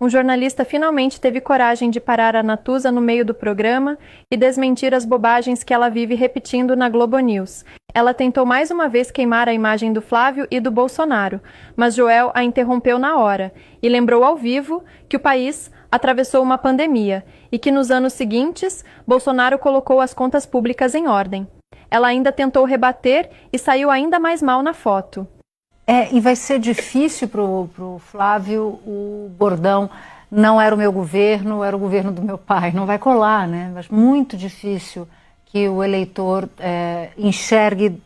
um jornalista finalmente teve coragem de parar a Natuza no meio do programa e desmentir as bobagens que ela vive repetindo na Globo News. Ela tentou mais uma vez queimar a imagem do Flávio e do Bolsonaro, mas Joel a interrompeu na hora e lembrou ao vivo que o país atravessou uma pandemia e que nos anos seguintes Bolsonaro colocou as contas públicas em ordem. Ela ainda tentou rebater e saiu ainda mais mal na foto. E vai ser difícil pro Flávio o bordão, não era o meu governo, era o governo do meu pai. Não vai colar, né? Acho muito difícil que o eleitor enxergue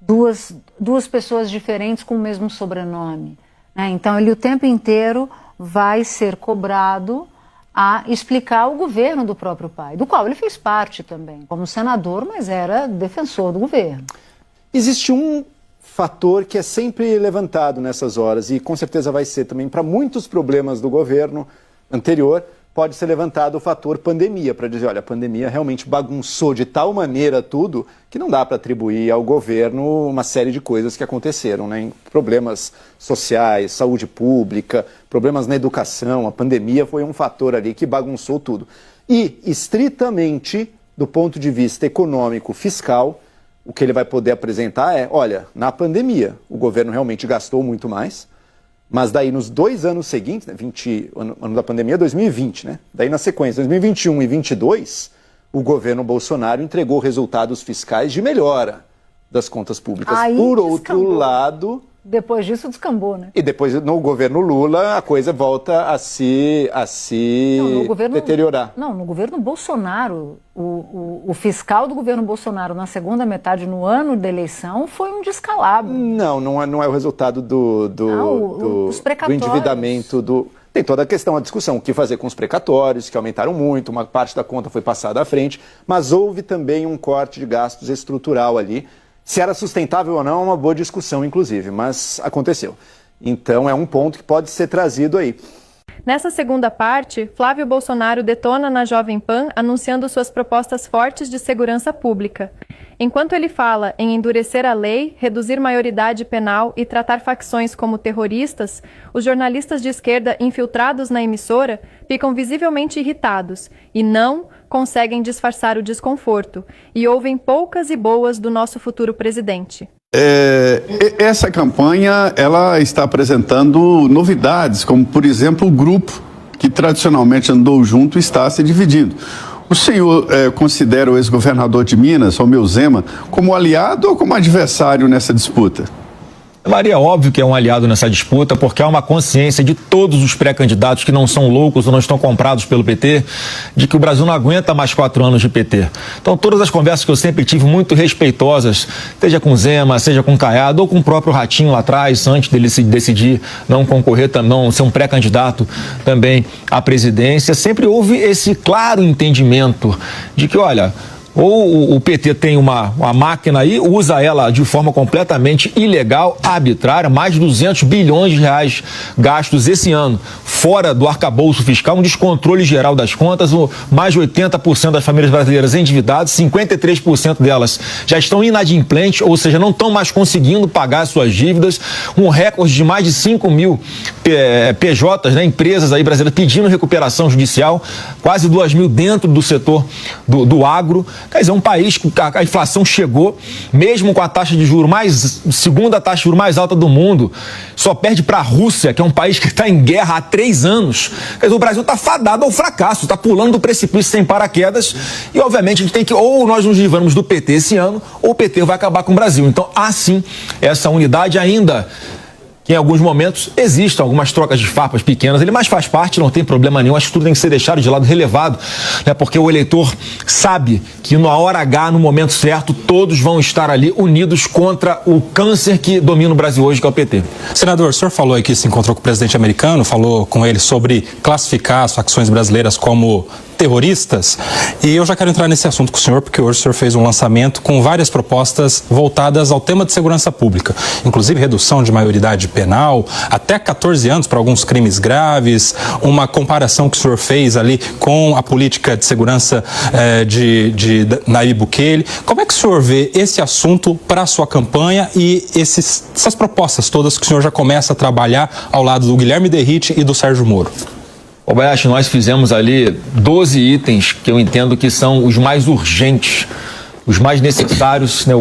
duas pessoas diferentes com o mesmo sobrenome, né? Então ele o tempo inteiro vai ser cobrado a explicar o governo do próprio pai, do qual ele fez parte também, como senador, mas era defensor do governo. Existe um fator que é sempre levantado nessas horas, e com certeza vai ser também para muitos problemas do governo anterior, pode ser levantado o fator pandemia, para dizer, olha, a pandemia realmente bagunçou de tal maneira tudo que não dá para atribuir ao governo uma série de coisas que aconteceram, né? Problemas sociais, saúde pública, problemas na educação, a pandemia foi um fator ali que bagunçou tudo. E, estritamente, do ponto de vista econômico, fiscal, o que ele vai poder apresentar é, olha, na pandemia o governo realmente gastou muito mais, mas daí nos 2 anos seguintes, né, ano da pandemia 2020, né? Daí na sequência, 2021 e 2022, o governo Bolsonaro entregou resultados fiscais de melhora das contas públicas. Aí por descambou. outro lado... Depois disso descambou, né? E depois, no governo Lula, a coisa volta a se deteriorar. Não, no governo Bolsonaro, o fiscal do governo Bolsonaro na segunda metade, no ano da eleição, foi um descalabro. Não é o resultado do endividamento, Tem toda a questão, a discussão, o que fazer com os precatórios, que aumentaram muito, uma parte da conta foi passada à frente, mas houve também um corte de gastos estrutural ali. Se era sustentável ou não é uma boa discussão, inclusive, mas aconteceu. Então é um ponto que pode ser trazido aí. Nessa segunda parte, Flávio Bolsonaro detona na Jovem Pan anunciando suas propostas fortes de segurança pública. Enquanto ele fala em endurecer a lei, reduzir maioridade penal e tratar facções como terroristas, os jornalistas de esquerda infiltrados na emissora ficam visivelmente irritados e não conseguem disfarçar o desconforto e ouvem poucas e boas do nosso futuro presidente. Essa campanha ela está apresentando novidades, como, por exemplo, o grupo que tradicionalmente andou junto está se dividindo. O senhor considera o ex-governador de Minas, Romeu Zema, como aliado ou como adversário nessa disputa? Maria, óbvio que é um aliado nessa disputa, porque há uma consciência de todos os pré-candidatos que não são loucos ou não estão comprados pelo PT, de que o Brasil não aguenta mais 4 anos de PT. Então, todas as conversas que eu sempre tive muito respeitosas, seja com Zema, seja com Caiado, ou com o próprio Ratinho lá atrás, antes dele se decidir não concorrer, não ser um pré-candidato também à presidência, sempre houve esse claro entendimento de que, olha, ou o PT tem uma máquina aí, usa ela de forma completamente ilegal, arbitrária, mais de 200 bilhões de reais gastos esse ano, fora do arcabouço fiscal, um descontrole geral das contas, mais de 80% das famílias brasileiras endividadas, 53% delas já estão inadimplentes, ou seja, não estão mais conseguindo pagar suas dívidas, um recorde de mais de 5 mil PJs, né, empresas aí brasileiras pedindo recuperação judicial, quase 2 mil dentro do setor do agro. Quer dizer, um país que a inflação chegou, mesmo com a taxa de juros segunda taxa de juros mais alta do mundo, só perde para a Rússia, que é um país que está em guerra há 3 anos. Quer dizer, o Brasil está fadado ao fracasso, está pulando do precipício sem paraquedas e, obviamente, a gente tem que, ou nós nos livramos do PT esse ano, ou o PT vai acabar com o Brasil. Então, há sim essa unidade ainda. Em alguns momentos existem algumas trocas de farpas pequenas, mas faz parte, não tem problema nenhum, acho que tudo tem que ser deixado de lado, relevado, né, porque o eleitor sabe que na hora H, no momento certo, todos vão estar ali unidos contra o câncer que domina o Brasil hoje, que é o PT. Senador, o senhor falou aí que se encontrou com o presidente americano, falou com ele sobre classificar as facções brasileiras como terroristas. E eu já quero entrar nesse assunto com o senhor, porque hoje o senhor fez um lançamento com várias propostas voltadas ao tema de segurança pública, inclusive redução de maioridade penal, até 14 anos para alguns crimes graves, uma comparação que o senhor fez ali com a política de segurança de Nayib Bukele. Como é que o senhor vê esse assunto para a sua campanha e essas propostas todas que o senhor já começa a trabalhar ao lado do Guilherme Derrite e do Sérgio Moro? Kobayashi, nós fizemos ali 12 itens que eu entendo que são os mais urgentes, os mais necessários, né?